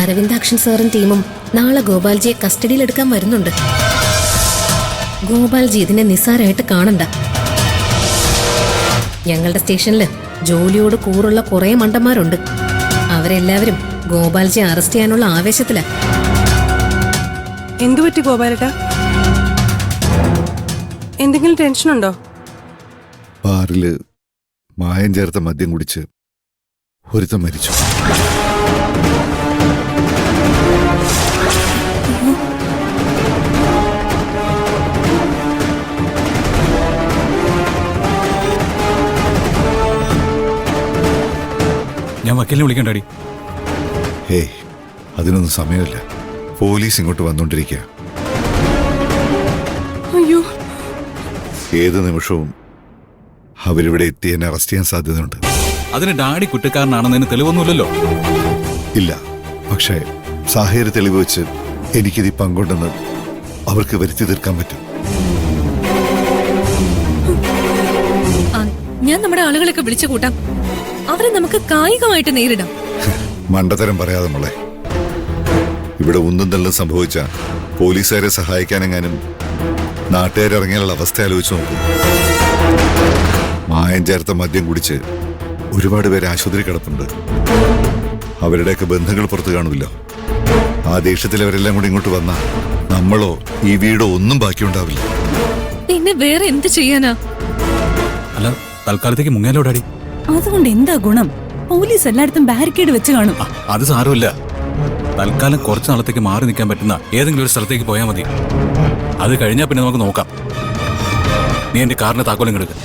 അരവിന്ദാക്ഷൻ സാറും ടീമും നാളെ ഗോപാൽജിയെ കസ്റ്റഡിയിലെടുക്കാൻ വരുന്നുണ്ട്. ഗോപാൽജി ഇതിനെ നിസ്സാരമായിട്ട് കാണണ്ട. ഞങ്ങളുടെ സ്റ്റേഷനില് ജോലിയോട് കൂറുള്ള കുറെ മണ്ടന്മാരുണ്ട്. അവരെല്ലാവരും ഗോപാൽജിയെ അറസ്റ്റ് ചെയ്യാനുള്ള ആവേശത്തിലാ. എന്തുപറ്റി ഗോപാലേട്ടാ? എന്തെങ്കിലും ടെൻഷനുണ്ടോ? ബാറില് മായം ചേർത്ത മദ്യം കുടിച്ച് ഒരുത്തൻ മരിച്ചു. ഞാൻ വക്കീലിനെ വിളിക്കണ്ടാടി. ഏയ്, അതിനൊന്നും സമയമില്ല. പോലീസ് ഇങ്ങോട്ട് വന്നോണ്ടിരിക്കുക. അയ്യോ, ഏത് നിമിഷവും അവരിവിടെ എത്തി എന്നെ അറസ്റ്റ് ചെയ്യാൻ സാധ്യതയുണ്ട്. അതിന് ഡാഡി കുറ്റക്കാരനാണെന്നതിന് തെളിവൊന്നുമില്ലല്ലോ. ഇല്ല, പക്ഷേ സാഹചര്യ തെളിവ് വെച്ച് എനിക്കിത് പങ്കുണ്ടെന്ന് അവർക്ക് വരുത്തി തീർക്കാൻ പറ്റും. ഞാൻ നമ്മുടെ ആളുകളൊക്കെ വിളിച്ചു കൂട്ടാം. അവരെ നമുക്ക് കായികമായിട്ട് നേരിടാം. മണ്ടത്തരം പറയാതെ മോളെ. ഇവിടെ ഒന്നും തള്ളും സംഭവിച്ച പോലീസുകാരെ സഹായിക്കാനെങ്ങാനും നാട്ടുകാരിറങ്ങിയാലുള്ള അവസ്ഥ ആലോചിച്ച് നോക്കും. മായം ചേർത്ത മദ്യം കുടിച്ച് ഒരുപാട് പേര് ആശുപത്രി കിടപ്പുണ്ട്. അവരുടെയൊക്കെ ബന്ധുക്കൾ പുറത്ത് കാണുമല്ലോ. ആ ദേഷ്യത്തിൽ അവരെല്ലാം കൂടി ഇങ്ങോട്ട് വന്നാ നമ്മളോ ഈ വീടോ ഒന്നും ബാക്കിയുണ്ടാവില്ല. പിന്നെ വേറെ എന്ത് ചെയ്യാനാ? അല്ല, തൽക്കാലത്തേക്ക് മുങ്ങാലോ ഡാഡി. അതുകൊണ്ട് എന്താ ഗുണം? പോലീസ് എല്ലായിടത്തും ബാരിക്കേഡ് വെച്ച് കാണും. അത് സാരമില്ല. തൽക്കാലം കുറച്ച് നാളത്തേക്ക് മാറി നിൽക്കാൻ പറ്റുന്ന ഏതെങ്കിലും ഒരു സ്ഥലത്തേക്ക് പോയാൽ മതി. അത് കഴിഞ്ഞാൽ പിന്നെ നമുക്ക് നോക്കാം. നീ എന്റെ കാറിന്റെ താക്കോലും കിടക്കുക.